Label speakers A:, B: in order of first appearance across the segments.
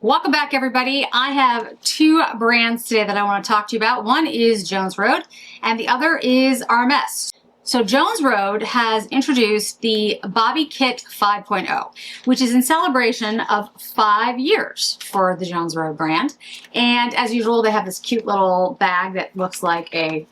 A: Welcome back, everybody. I have two brands today that I want to talk to you about. One is Jones Road and the other is RMS. So Jones Road has introduced the Bobby Kit 5.0, which is in celebration of 5 years for the Jones Road brand. And as usual, they have this cute little bag that looks like a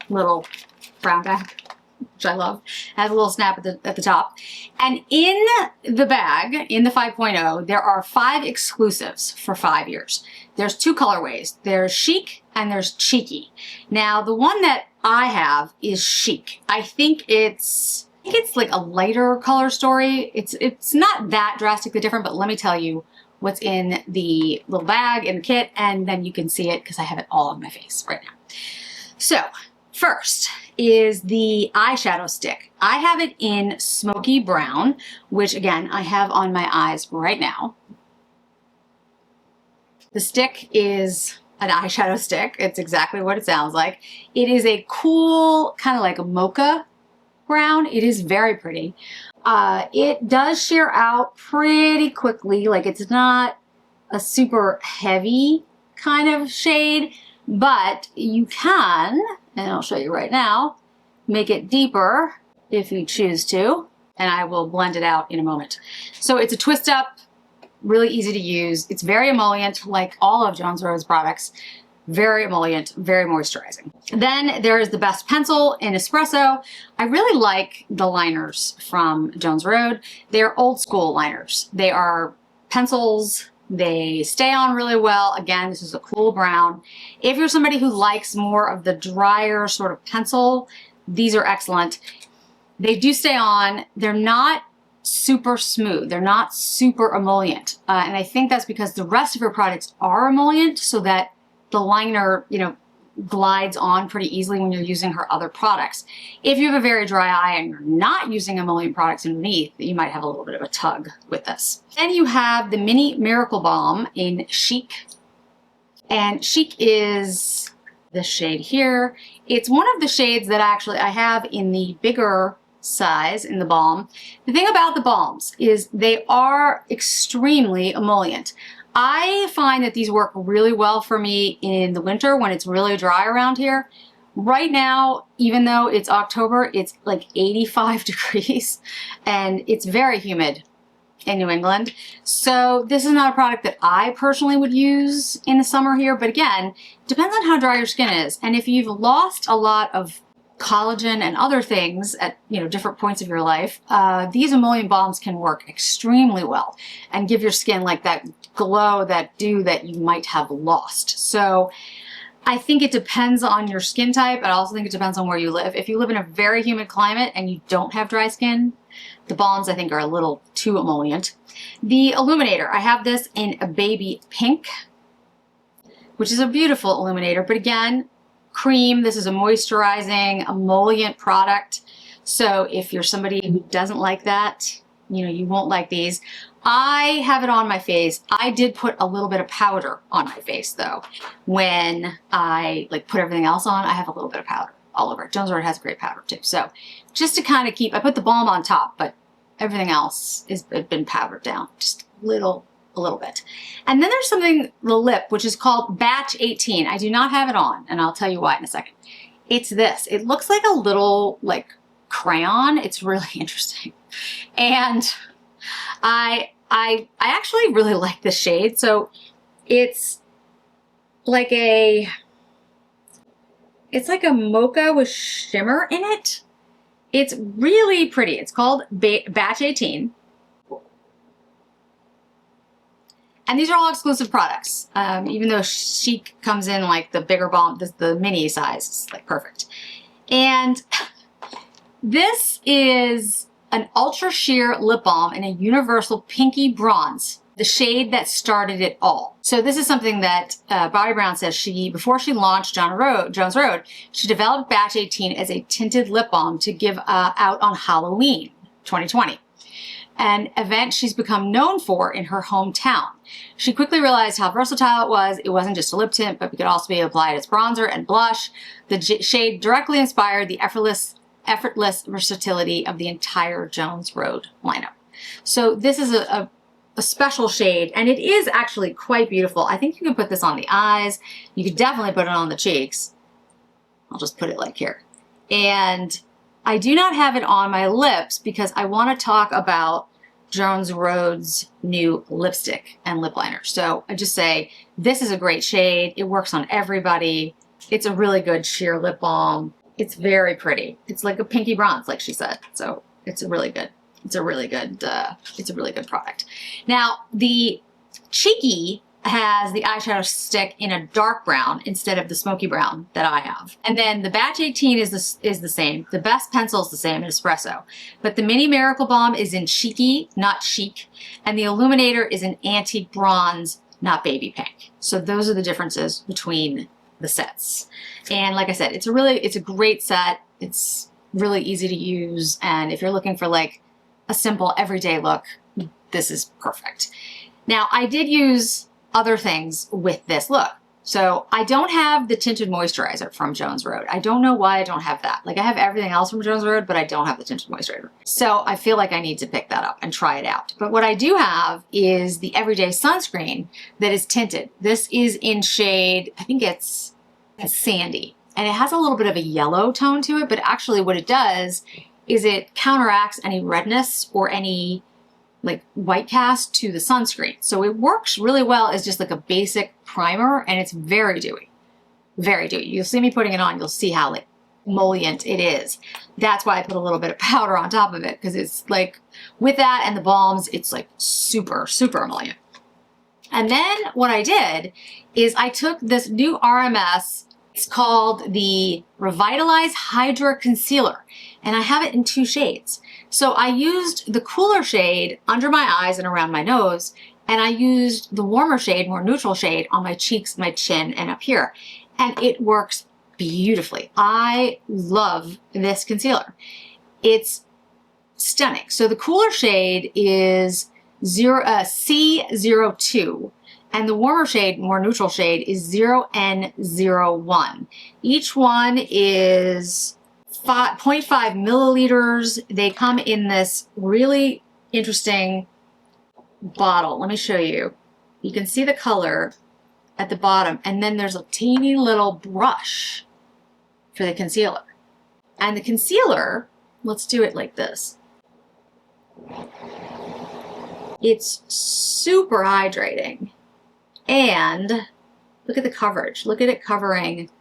A: little brown bag, which I love. It has a little snap at the top. And in the bag, in the 5.0, there are 5 exclusives for 5 years. There's 2 colorways. There's chic and there's cheeky. Now, the one that I have is chic. I think it's like a lighter color story. It's not that drastically different, but let me tell you what's in the little bag and the kit, and then you can see it because I have it all on my face right now. So, first is the eyeshadow stick. I have it in smoky brown, which again, I have on my eyes right now. The stick is an eyeshadow stick. It's exactly what it sounds like. It is a cool, kind of like a mocha brown. It is very pretty. It does sheer out pretty quickly. Like, it's not a super heavy kind of shade, but you can, and I'll show you right now, make it deeper if you choose to, and I will blend it out in a moment. So it's a twist up, really easy to use. It's very emollient, like all of Jones Road's products. Very emollient, very moisturizing. Then there is the Best Pencil in Espresso. I really like the liners from Jones Road. They're old school liners. They are pencils. They stay on really well. Again, this is a cool brown. If you're somebody who likes more of the drier sort of pencil, these are excellent. They do stay on. They're not super smooth. They're not super emollient. And I think that's because the rest of your products are emollient, so that the liner, glides on pretty easily when you're using her other products. If you have a very dry eye and you're not using emollient products underneath, you might have a little bit of a tug with this. Then you have the Mini Miracle Balm in Chic. And Chic is this shade here. It's one of the shades that actually I have in the bigger size in the balm. The thing about the balms is they are extremely emollient. I find that these work really well for me in the winter when it's really dry around here. Right now, even though it's October, it's like 85 degrees and it's very humid in New England. So this is not a product that I personally would use in the summer here, but again, depends on how dry your skin is. And if you've lost a lot of collagen and other things at different points of your life, these emollient balms can work extremely well and give your skin like that glow, that dew that you might have lost. So I think it depends on your skin type. I also think it depends on where you live. If you live in a very humid climate and you don't have dry skin, the balms I think are a little too emollient. The illuminator, I have this in a baby pink, which is a beautiful illuminator, but again, cream. This is a moisturizing, emollient product. So if you're somebody who doesn't like that, you won't like these. I have it on my face. I did put a little bit of powder on my face though. When I put everything else on, I have a little bit of powder all over it. Jones Road has great powder too. So just to kind of I put the balm on top, but everything else has been powdered down just a little bit. And then there's something, the lip, which is called Batch 18. I do not have it on, and I'll tell you why in a second. It's this. It looks like a little crayon. It's really interesting. And I actually really like this shade. So it's like a mocha with shimmer in it. It's really pretty. It's called Batch 18. And these are all exclusive products. Even though Chic comes in like the bigger balm, the mini size is perfect. And this is an ultra sheer lip balm in a universal pinky bronze, the shade that started it all. So this is something that Bobbi Brown says before she launched Jones Road, she developed Batch 18 as a tinted lip balm to give out on Halloween 2020. An event she's become known for in her hometown. She quickly realized how versatile it was. It wasn't just a lip tint, but it could also be applied as bronzer and blush. The shade directly inspired the effortless versatility of the entire Jones Road lineup. So this is a a special shade, and it is actually quite beautiful. I think you can put this on the eyes. You could definitely put it on the cheeks. I'll just put it like here. And I do not have it on my lips because I want to talk about Jones Road's new lipstick and lip liner. So I just say, this is a great shade. It works on everybody. It's a really good sheer lip balm. It's very pretty. It's like a pinky bronze, like she said. So it's a really good product. Now, the Cheeky has the eyeshadow stick in a dark brown instead of the smoky brown that I have. And then the Batch 18 is the same. The Best Pencil is the same in Espresso. But the Mini Miracle Balm is in Cheeky, not Chic. And the Illuminator is in Antique Bronze, not Baby Pink. So those are the differences between the sets. And like I said, it's a great set. It's really easy to use. And if you're looking for like a simple everyday look, this is perfect. Now, I did use other things with this look. So I don't have the tinted moisturizer from Jones Road. I don't know why I don't have that. Like I have everything else from Jones Road, but I don't have the tinted moisturizer. So I feel like I need to pick that up and try it out. But what I do have is the everyday sunscreen that is tinted. This is in shade, I think it's Sandy. And it has a little bit of a yellow tone to it, but actually what it does is it counteracts any redness or any like white cast to the sunscreen. So it works really well as just like a basic primer, and it's very dewy. Very dewy. You'll see me putting it on, you'll see how like emollient it is. That's why I put a little bit of powder on top of it, because it's like, with that and the balms, it's like super, super emollient. And then what I did is I took this new RMS, it's called the Revitalize Hydra Concealer, and I have it in 2 shades. So I used the cooler shade under my eyes and around my nose, and I used the warmer shade, more neutral shade, on my cheeks, my chin, and up here. And it works beautifully. I love this concealer. It's stunning. So the cooler shade is C02, and the warmer shade, more neutral shade, is 0N01. Each one is 0.5 milliliters. They come in this really interesting bottle. Let me show you. You can see the color at the bottom, and then there's a teeny little brush for the concealer. And the concealer, let's do it like this. It's super hydrating, and look at the coverage. Look at it covering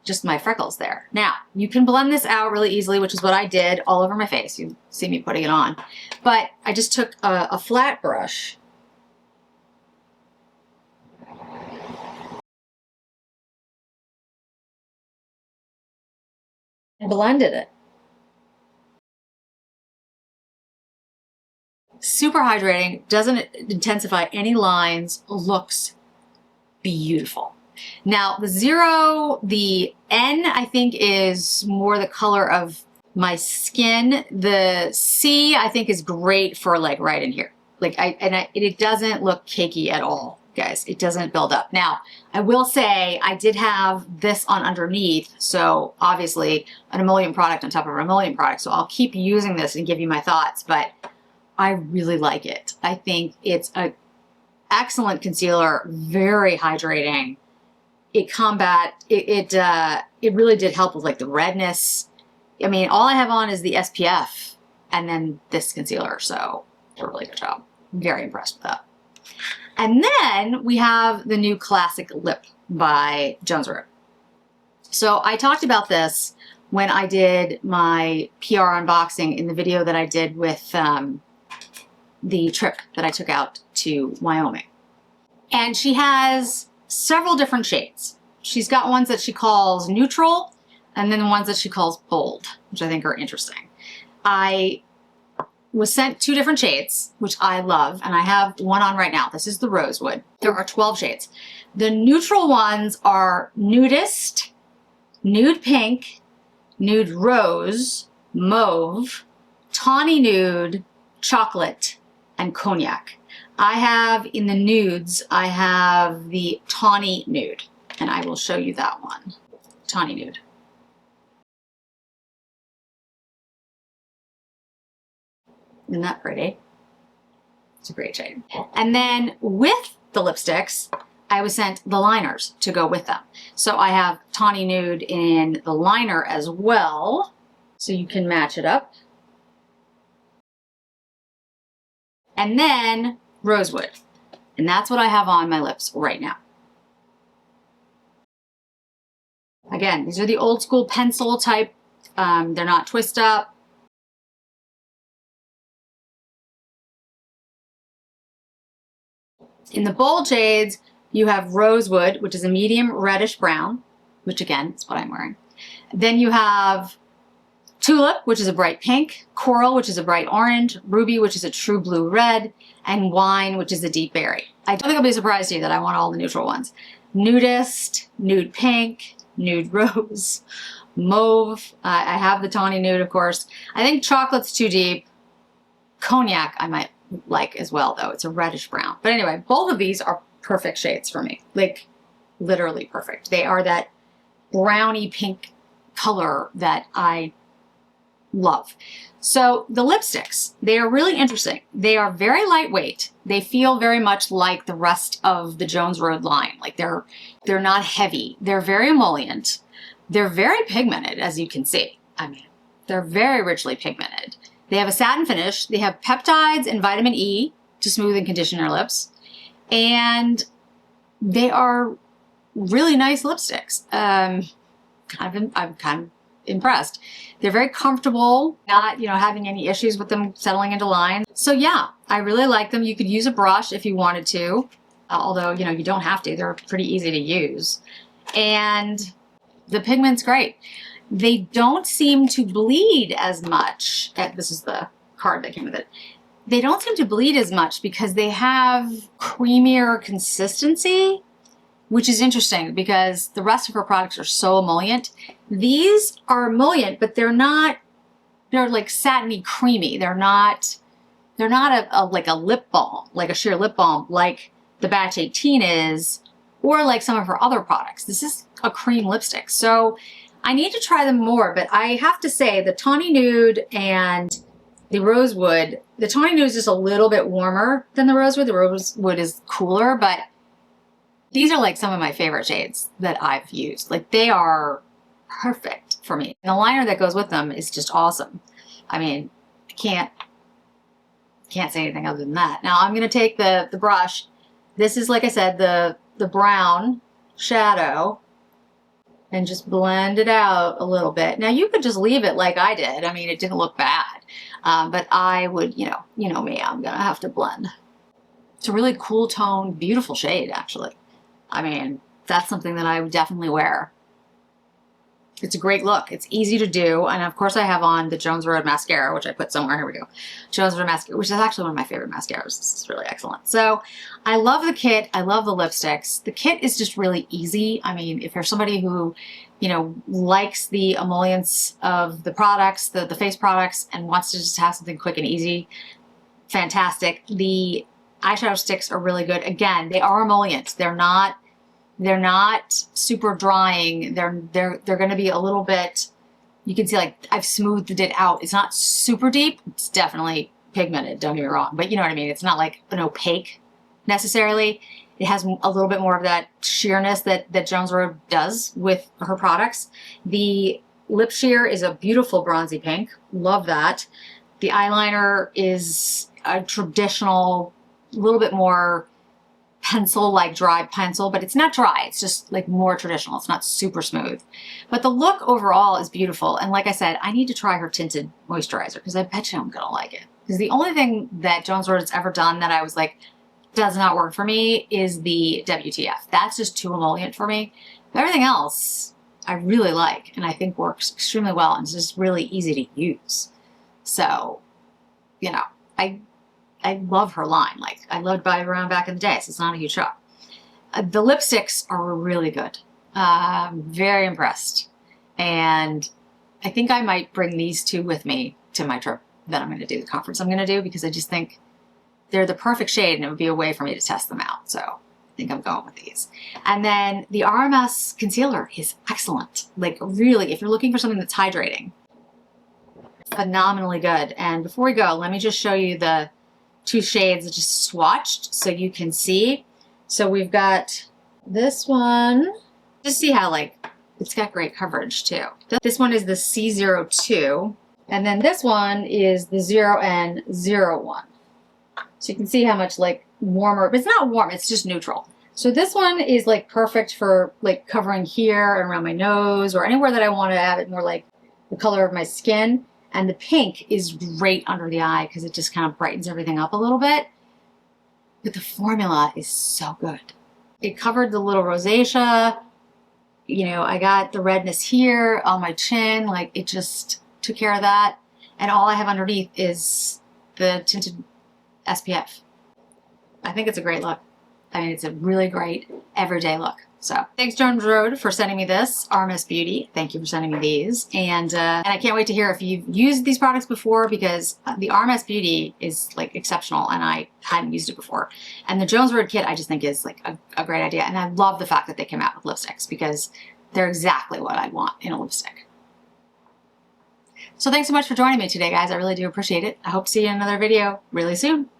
A: just my freckles there. Now, you can blend this out really easily, which is what I did all over my face. You see me putting it on. But I just took a flat brush and blended it. Super hydrating, doesn't intensify any lines, looks beautiful. Now the N, I think, is more the color of my skin. The C, I think, is great for like right in here. Like it doesn't look cakey at all, guys. It doesn't build up. Now, I will say I did have this on underneath, so obviously an emollient product on top of an emollient product. So I'll keep using this and give you my thoughts, but I really like it. I think it's an excellent concealer, very hydrating. It really did help with like the redness. I mean, all I have on is the SPF and then this concealer, so it's a really good job. I'm very impressed with that. And then we have the new Classic Lip by Jones Road. So I talked about this when I did my PR unboxing in the video that I did with the trip that I took out to Wyoming. And she has several different shades. She's got ones that she calls neutral, and then the ones that she calls bold, which I think are interesting. I was sent 2 different shades, which I love, and I have one on right now. This is the Rosewood. There are 12 shades. The neutral ones are Nudist, Nude Pink, Nude Rose, Mauve, Tawny Nude, Chocolate, and Cognac. I have in the nudes, I have the Tawny Nude, and I will show you that one. Tawny Nude. Isn't that pretty? It's a great shade. And then with the lipsticks, I was sent the liners to go with them. So I have Tawny Nude in the liner as well, so you can match it up. And then Rosewood. And that's what I have on my lips right now. Again, these are the old school pencil type. They're not twist up. In the bold shades, you have Rosewood, which is a medium reddish brown, which again is what I'm wearing. Then you have Tulip, which is a bright pink, Coral, which is a bright orange, Ruby, which is a true blue red, and Wine, which is a deep berry. I don't think I'll be surprised to you that I want all the neutral ones. Nudist, Nude Pink, Nude Rose, Mauve. I have the Tawny Nude, of course. I think Chocolate's too deep. Cognac I might like as well, though. It's a reddish brown. But anyway, both of these are perfect shades for me. Like, literally perfect. They are that browny pink color that I love. So the lipsticks, they are really interesting. They are very lightweight. They feel very much like the rest of the Jones Road line. Like they're not heavy. They're very emollient. They're very pigmented, as you can see. I mean, they're very richly pigmented. They have a satin finish. They have peptides and vitamin E to smooth and condition your lips. And they are really nice lipsticks. I'm kind of impressed. They're very comfortable, not, having any issues with them settling into lines. So yeah, I really like them. You could use a brush if you wanted to, although, you don't have to. They're pretty easy to use. And the pigment's great. They don't seem to bleed as much. This is the card that came with it. They don't seem to bleed as much because they have creamier consistency, which is interesting because the rest of her products are so emollient. These are emollient, but they're like satiny creamy. They're not like a lip balm, like a sheer lip balm, like the Batch 18 is, or like some of her other products. This is a cream lipstick. So I need to try them more, but I have to say the Tawny Nude and the Rosewood, the Tawny Nude is just a little bit warmer than the Rosewood. The Rosewood is cooler, but these are like some of my favorite shades that I've used. Like they are perfect for me. And the liner that goes with them is just awesome. I mean, I can't say anything other than that. Now I'm going to take the brush. This is, like I said, the brown shadow, and just blend it out a little bit. Now you could just leave it like I did. I mean, it didn't look bad, but I would, you know me, I'm gonna have to blend. It's a really cool tone, beautiful shade, actually. I mean, that's something that I would definitely wear. It's a great look. It's easy to do. And of course I have on the Jones Road mascara, which I put somewhere. Here we go. Jones Road mascara, which is actually one of my favorite mascaras. This is really excellent. So I love the kit. I love the lipsticks. The kit is just really easy. I mean, if you're somebody who, likes the emollients of the products, the face products, and wants to just have something quick and easy, fantastic. The eyeshadow sticks are really good. Again, they are emollients. They're not super drying. They're going to be a little bit, you can see like I've smoothed it out. It's not super deep. It's definitely pigmented, don't get me wrong, but you know what I mean? It's not like an opaque necessarily. It has a little bit more of that sheerness that Jones Road does with her products. The lip sheer is a beautiful bronzy pink. Love that. The eyeliner is a traditional, a little bit more pencil, like dry pencil, but it's not dry. It's just like more traditional. It's not super smooth. But the look overall is beautiful. And like I said, I need to try her tinted moisturizer because I bet you I'm going to like it. Because the only thing that Jones Road has ever done that I was like, does not work for me is the WTF. That's just too emollient for me. But everything else I really like and I think works extremely well and it's just really easy to use. So, I love her line. Like, I loved Bobbi Brown back in the day, so it's not a huge shock. The lipsticks are really good. Very impressed. And I think I might bring these two with me to my trip that I'm going to do, the conference I'm going to do, because I just think they're the perfect shade and it would be a way for me to test them out. So I think I'm going with these. And then the RMS concealer is excellent. Like, really, if you're looking for something that's hydrating, phenomenally good. And before we go, let me just show you the two shades just swatched so you can see. So we've got this one. Just see how like it's got great coverage too. This one is the C02, and then this one is the 0N01. So you can see how much like warmer, but it's not warm, it's just neutral. So this one is like perfect for like covering here and around my nose or anywhere that I want to have it more like the color of my skin. And the pink is great under the eye because it just kind of brightens everything up a little bit. But the formula is so good. It covered the little rosacea. You know, I got the redness here on my chin. Like it just took care of that. And all I have underneath is the tinted SPF. I think it's a great look. I mean, it's a really great everyday look. So thanks, Jones Road, for sending me this. RMS Beauty, thank you for sending me these. And I can't wait to hear if you've used these products before, because the RMS Beauty is like exceptional and I hadn't used it before. And the Jones Road kit I just think is like a great idea. And I love the fact that they came out with lipsticks because they're exactly what I want in a lipstick. So thanks so much for joining me today, guys. I really do appreciate it. I hope to see you in another video really soon.